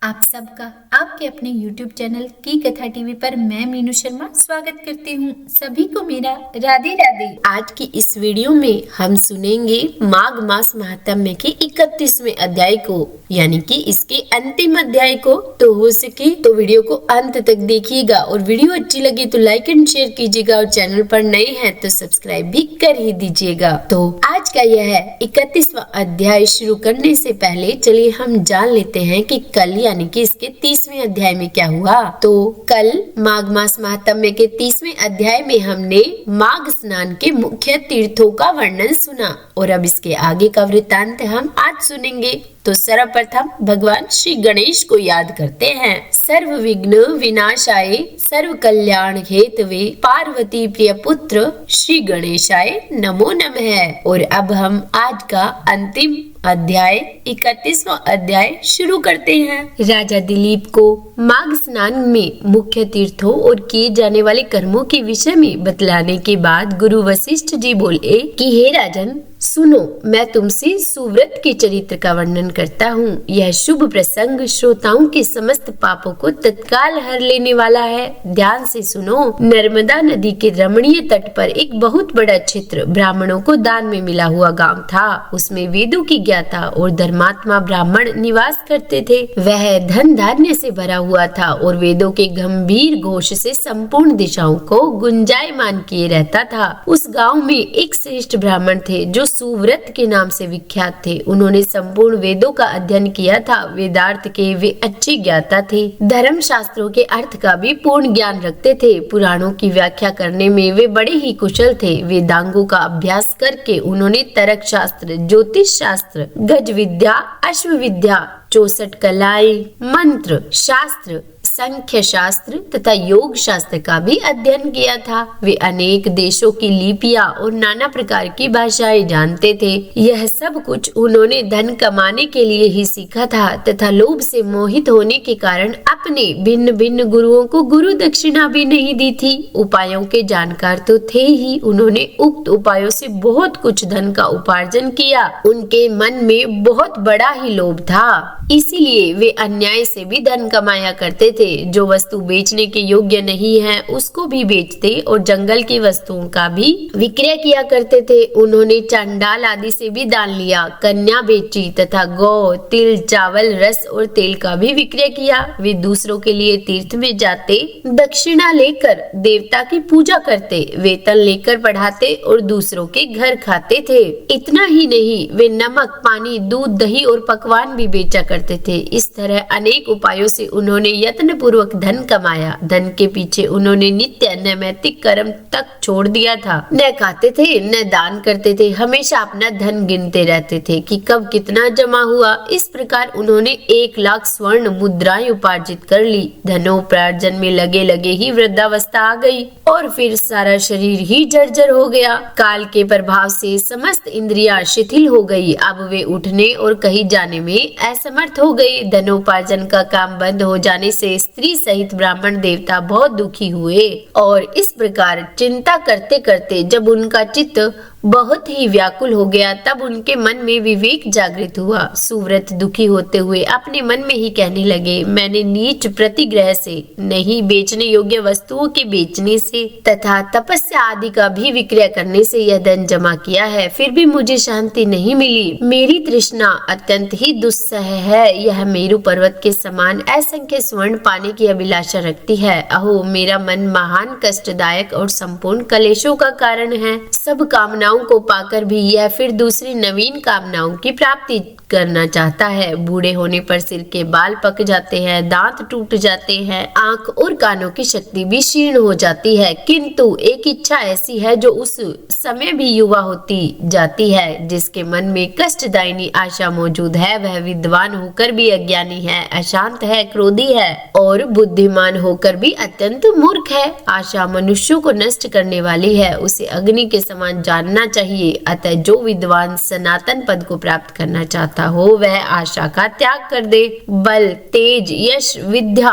आप सबका आपके अपने YouTube चैनल की कथा टीवी पर मैं मीनू शर्मा स्वागत करती हूँ। सभी को मेरा राधे राधे। आज की इस वीडियो में हम सुनेंगे माघ मास महात्म्य के 31वें अध्याय को, यानी कि इसके अंतिम अध्याय को। तो हो सके तो वीडियो को अंत तक देखिएगा और वीडियो अच्छी लगी तो लाइक एंड शेयर कीजिएगा और चैनल पर नए हैं तो सब्सक्राइब भी कर ही दीजिएगा। तो आज का यह 31वां अध्याय शुरू करने से पहले चलिए हम जान लेते हैं कि कल यानी कि इसके 30वें अध्याय में क्या हुआ। तो कल माघ मास महात्म्य के 30वें अध्याय में हमने माघ स्नान के मुख्य तीर्थों का वर्णन सुना और अब इसके आगे का वृत्तांत हम आज सुनेंगे। तो सर्वप्रथम भगवान श्री गणेश को याद करते हैं। सर्व विघ्न विनाशाय सर्व कल्याण हेतवे पार्वती प्रिय पुत्र श्री गणेशाय नमो नमः। और अब हम आज का अंतिम अध्याय 31वां अध्याय शुरू करते हैं। राजा दिलीप को माघ स्नान में मुख्य तीर्थों और किए जाने वाले कर्मों के विषय में बतलाने के बाद गुरु वशिष्ठ जी बोले कि हे राजन सुनो, मैं तुमसे सुव्रत के चरित्र का वर्णन करता हूँ। यह शुभ प्रसंग श्रोताओं के समस्त पापों को तत्काल हर लेने वाला है। ध्यान से सुनो। नर्मदा नदी के रमणीय तट पर एक बहुत बड़ा क्षेत्र ब्राह्मणों को दान में मिला हुआ गांव था। उसमें वेदों की ज्ञाता और धर्मात्मा ब्राह्मण निवास करते थे। वह धन धान्य से भरा हुआ था और वेदों के गंभीर घोष से संपूर्ण दिशाओं को गुंजायमान किए रहता था। उस गाँव में एक श्रेष्ठ ब्राह्मण थे जो सुव्रत के नाम से विख्यात थे। उन्होंने संपूर्ण वेदों का अध्ययन किया था। वेदार्थ के वे अच्छे ज्ञाता थे। धर्म शास्त्रों के अर्थ का भी पूर्ण ज्ञान रखते थे। पुराणों की व्याख्या करने में वे बड़े ही कुशल थे। वेदांगों का अभ्यास करके उन्होंने तर्क शास्त्र, ज्योतिष शास्त्र, गज विद्या, अश्व विद्या, 64 कलाएं, मंत्र शास्त्र, संख्य शास्त्र तथा योग शास्त्र का भी अध्ययन किया था। वे अनेक देशों की लिपियां और नाना प्रकार की भाषाएं जानते थे। यह सब कुछ उन्होंने धन कमाने के लिए ही सीखा था तथा लोभ से मोहित होने के कारण अपने भिन्न भिन्न गुरुओं को गुरु दक्षिणा भी नहीं दी थी। उपायों के जानकार तो थे ही। उन्होंने उक्त उपायों से बहुत कुछ धन का उपार्जन किया। उनके मन में बहुत बड़ा ही लोभ था, इसीलिए वे अन्याय से भी धन कमाया करते थे। जो वस्तु बेचने के योग्य नहीं है उसको भी बेचते और जंगल की वस्तुओं का भी विक्रय किया करते थे। उन्होंने चंडाल आदि से भी दान लिया, कन्या बेची तथा गौ, तिल, चावल, रस और तेल का भी विक्रय किया। वे दूसरों के लिए तीर्थ में जाते, दक्षिणा लेकर देवता की पूजा करते, वेतन लेकर पढ़ाते और दूसरों के घर खाते थे। इतना ही नहीं, वे नमक, पानी, दूध, दही और पकवान भी बेचा करते थे। इस तरह अनेक उपायों से उन्होंने यत्न पूर्वक धन कमाया। धन के पीछे उन्होंने नित्य नैमित्तिक कर्म तक छोड़ दिया था। न खाते थे न दान करते थे। हमेशा अपना धन गिनते रहते थे कि कब कितना जमा हुआ। इस प्रकार उन्होंने 1 लाख स्वर्ण मुद्राएं उपार्जित कर ली। धनोपार्जन में लगे लगे ही वृद्धावस्था आ गई और फिर सारा शरीर ही जर्जर हो गया। काल के प्रभाव से समस्त इंद्रियां शिथिल हो गई। अब वे उठने और कहीं जाने में असमर्थ हो गए। धनोपार्जन का काम बंद हो जाने से स्त्री सहित ब्राह्मण देवता बहुत दुखी हुए और इस प्रकार चिंता करते करते जब उनका चित्त बहुत ही व्याकुल हो गया तब उनके मन में विवेक जागृत हुआ। सुव्रत दुखी होते हुए अपने मन में ही कहने लगे, मैंने नीच प्रतिग्रह से, नहीं बेचने योग्य वस्तुओं के बेचने से तथा तपस्या आदि का भी विक्रय करने से यह धन जमा किया है, फिर भी मुझे शांति नहीं मिली। मेरी तृष्णा अत्यंत ही दुस्सह है। यह मेरु पर्वत के समान असंख्य स्वर्ण पाने की अभिलाषा रखती है। अहो, मेरा मन महान कष्टदायक और संपूर्ण कलेशों का कारण है। सब कामनाओं को पाकर भी यह फिर दूसरी नवीन कामनाओं की प्राप्ति करना चाहता है। बूढ़े होने पर सिर के बाल पक जाते हैं, दांत टूट जाते हैं, आंख और कानों की शक्ति भी क्षीण हो जाती है, किंतु एक इच्छा ऐसी है जो उस समय भी युवा होती जाती है। जिसके मन में कष्टदायिनी आशा मौजूद है वह विद्वान होकर भी अज्ञानी है, अशांत है, क्रोधी है और बुद्धिमान होकर भी अत्यंत मूर्ख है। आशा मनुष्यों को नष्ट करने वाली है, उसे अग्नि के समान जानना चाहिए। अतः जो विद्वान सनातन पद को प्राप्त करना चाहता हो वह आशा का त्याग कर दे। बल, तेज, यश, विद्या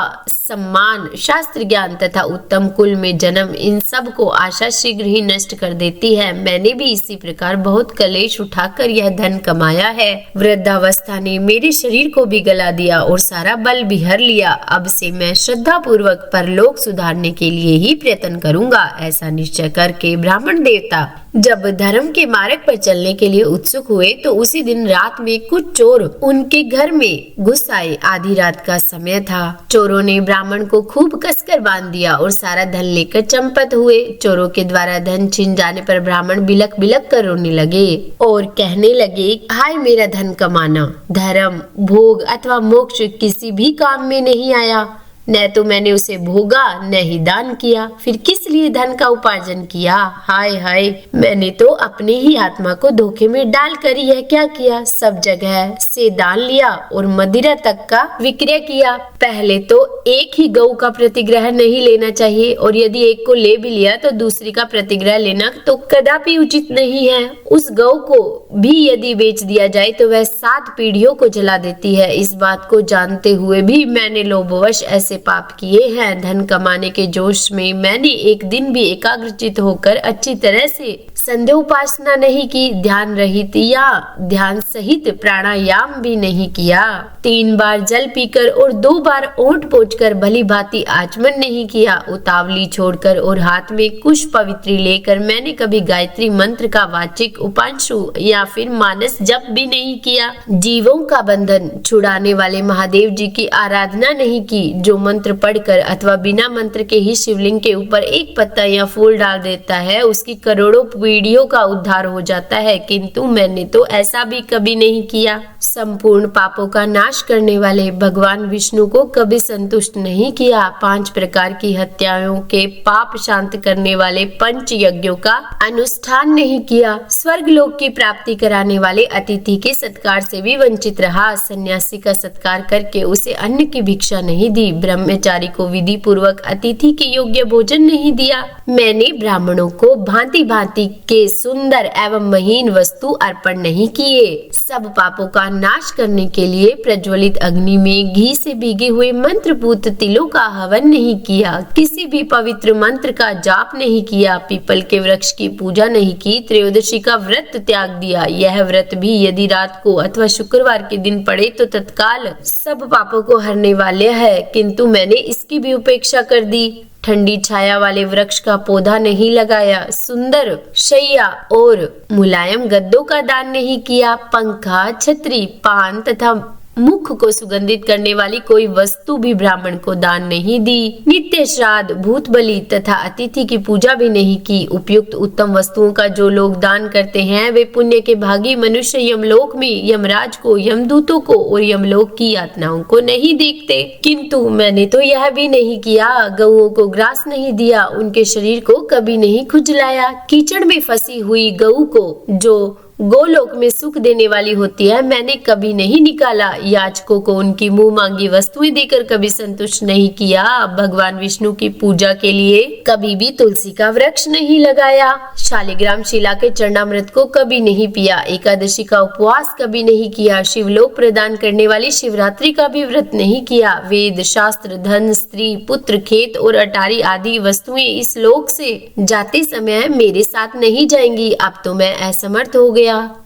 सम्मान, शास्त्र ज्ञान तथा उत्तम कुल में जन्म, इन सब को आशा शीघ्र ही नष्ट कर देती है। मैंने भी इसी प्रकार बहुत कलेश उठाकर यह धन कमाया है। वृद्धावस्था ने मेरे शरीर को भी गला दिया और सारा बल भी हर लिया। अब से मैं श्रद्धा पूर्वक परलोक सुधारने के लिए ही प्रयत्न करूंगा। ऐसा निश्चय करके ब्राह्मण देवता जब धर्म के मार्ग पर चलने के लिए उत्सुक हुए तो उसी दिन रात में कुछ चोर उनके घर में घुस आए। आधी रात का समय था। चोरों ने ब्राह्मण को खूब कसकर बांध दिया और सारा धन लेकर चंपत हुए। चोरों के द्वारा धन छिन जाने पर ब्राह्मण बिलक बिलक कर रोने लगे और कहने लगे, हाय मेरा धन कमाना, धर्म, भोग अथवा मोक्ष किसी भी काम में नहीं आया। न तो मैंने उसे भोगा न ही दान किया, फिर किस लिए धन का उपार्जन किया। हाय हाय, मैंने तो अपने ही आत्मा को धोखे में डाल कर यह क्या किया। सब जगह से दान लिया और मदिरा तक का विक्रय किया। पहले तो एक ही गऊ का प्रतिग्रह नहीं लेना चाहिए और यदि एक को ले भी लिया तो दूसरी का प्रतिग्रह लेना तो कदापि उचित नहीं है। उस गऊ को भी यदि बेच दिया जाए तो वह 7 पीढ़ियों को जला देती है। इस बात को जानते हुए भी मैंने लोभवश ऐसे पाप किए हैं। धन कमाने के जोश में मैंने एक दिन भी एकाग्रचित होकर अच्छी तरह से संध्या उपासना नहीं की, ध्यान रहित या ध्यान सहित प्राणायाम भी नहीं किया। 3 बार जल पीकर और 2 बार ओंठ पोंछकर भली भांति आचमन नहीं किया। उतावली छोड़कर और हाथ में कुश पवित्री लेकर मैंने कभी गायत्री मंत्र का वाचिक, उपांशु या फिर मानस जप भी नहीं किया। जीवों का बंधन छुड़ाने वाले महादेव जी की आराधना नहीं की, जो मंत्र पढ़कर अथवा बिना मंत्र के ही शिवलिंग के ऊपर एक पत्ता या फूल डाल देता है उसकी करोड़ों पीढ़ियों का उद्धार हो जाता है। किंतु मैंने तो ऐसा भी कभी नहीं किया। संपूर्ण पापों का नाश करने वाले भगवान विष्णु को कभी संतुष्ट नहीं किया। 5 प्रकार की हत्याओं के पाप शांत करने वाले पंच यज्ञों का अनुष्ठान नहीं किया। स्वर्ग लोक की प्राप्ति कराने वाले अतिथि के सत्कार से भी वंचित रहा। सन्यासी का सत्कार करके उसे अन्न की भिक्षा नहीं दी। ब्रह्मचारी को विधि पूर्वक अतिथि के योग्य भोजन नहीं दिया। मैंने ब्राह्मणों को भांति भांति के सुंदर एवं महीन वस्तु अर्पण नहीं किए। सब पापों का नाश करने के लिए प्रज्वलित अग्नि में घी से भीगे हुए मंत्रपूत तिलों का हवन नहीं किया। किसी भी पवित्र मंत्र का जाप नहीं किया। पीपल के वृक्ष की पूजा नहीं की। त्रयोदशी का व्रत त्याग दिया। यह व्रत भी यदि रात को अथवा शुक्रवार के दिन पड़े तो तत्काल सब पापों को हरने वाले है, किंतु मैंने इसकी भी उपेक्षा कर दी। ठंडी छाया वाले वृक्ष का पौधा नहीं लगाया। सुंदर शैया और मुलायम गद्दों का दान नहीं किया। पंखा, छतरी, पान तथा मुख को सुगंधित करने वाली कोई वस्तु भी ब्राह्मण को दान नहीं दी। नित्य श्राद्ध, भूत बलि तथा अतिथि की पूजा भी नहीं की। उपयुक्त उत्तम वस्तुओं का जो लोग दान करते हैं वे पुण्य के भागी मनुष्य यमलोक में यमराज को, यमदूतों को और यमलोक की यातनाओं को नहीं देखते। किंतु मैंने तो यह भी नहीं किया। गऊओं को ग्रास नहीं दिया। उनके शरीर को कभी नहीं खुजलाया। कीचड़ में फंसी हुई गऊ को जो गोलोक में सुख देने वाली होती है मैंने कभी नहीं निकाला। याचकों को उनकी मुंह मांगी वस्तुएं देकर कभी संतुष्ट नहीं किया। भगवान विष्णु की पूजा के लिए कभी भी तुलसी का वृक्ष नहीं लगाया। शालिग्राम शिला के चरणामृत को कभी नहीं पिया। एकादशी का उपवास कभी नहीं किया। शिवलोक प्रदान करने वाली शिवरात्रि का भी व्रत नहीं किया। वेद, शास्त्र, धन, स्त्री, पुत्र, खेत और अटारी आदि वस्तुएं इस लोक से जाते समय मेरे साथ नहीं जाएंगी। अब तो मैं असमर्थ हो गया,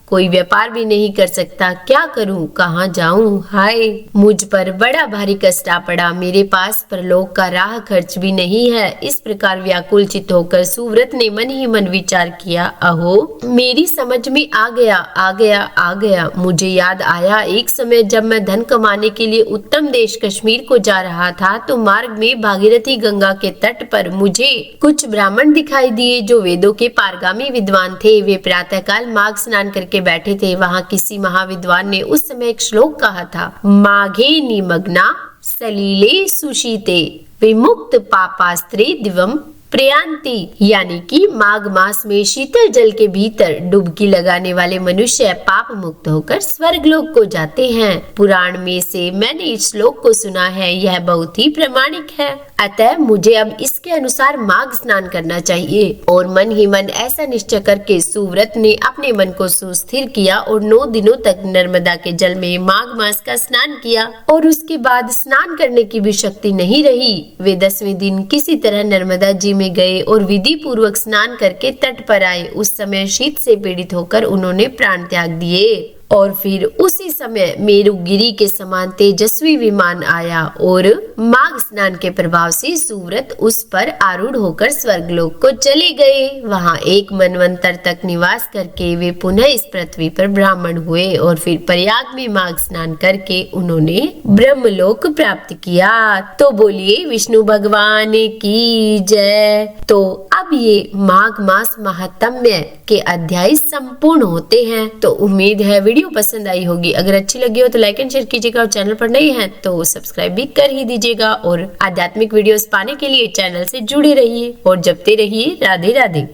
कोई व्यापार भी नहीं कर सकता। क्या करूं, कहां जाऊं। हाय, मुझ पर बड़ा भारी कष्ट आ पड़ा। मेरे पास परलोक का राह खर्च भी नहीं है। इस प्रकार व्याकुल चित्त होकर सुव्रत ने मन ही मन विचार किया। अहो, मेरी समझ में आ गया। मुझे याद आया, एक समय जब मैं धन कमाने के लिए उत्तम देश कश्मीर को जा रहा था तो मार्ग में भागीरथी गंगा के तट पर मुझे कुछ ब्राह्मण दिखाई दिए जो वेदों के पारगामी विद्वान थे। वे प्रातःकाल माघ स्नान करके बैठे थे। वहां किसी महाविद्वान ने उस समय एक श्लोक कहा था, माघे निमग्ना सलीले सुशीते विमुक्त पापास्त्रे दिवम प्रयांति यानी कि माघ मास में शीतल जल के भीतर डुबकी लगाने वाले मनुष्य पाप मुक्त होकर स्वर्गलोक को जाते हैं। पुराण में से मैंने इस श्लोक को सुना है, यह बहुत ही प्रामाणिक है। अतः मुझे अब इसके अनुसार माघ स्नान करना चाहिए। और मन ही मन ऐसा निश्चय करके सुव्रत ने अपने मन को सुस्थिर किया और 9 दिनों तक नर्मदा के जल में माघ मास का स्नान किया। और उसके बाद स्नान करने की भी शक्ति नहीं रही। वे 10वें दिन किसी तरह नर्मदा जी में गए और विधि पूर्वक स्नान करके तट पर आए। उस समय शीत से पीड़ित होकर उन्होंने प्राण त्याग दिए। और फिर उसी समय मेरुगिरी के समान तेजस्वी विमान आया और माघ स्नान के प्रभाव से सुव्रत उस पर आरूढ़ होकर स्वर्गलोक को चले गए। वहां 1 मनवंतर तक निवास करके वे पुनः इस पृथ्वी पर ब्राह्मण हुए और फिर प्रयाग में माघ स्नान करके उन्होंने ब्रह्मलोक प्राप्त किया। तो बोलिए विष्णु भगवान की जय। तो अब ये माघ मास महात्म्य के अध्याय संपूर्ण होते हैं। तो उम्मीद है वीडियो पसंद आई होगी। अगर अच्छी लगी हो तो लाइक एंड शेयर कीजिएगा और चैनल पर नए हैं तो सब्सक्राइब भी कर ही दीजिएगा। और आध्यात्मिक वीडियोस पाने के लिए चैनल से जुड़े रहिए और जपते रहिए राधे राधे।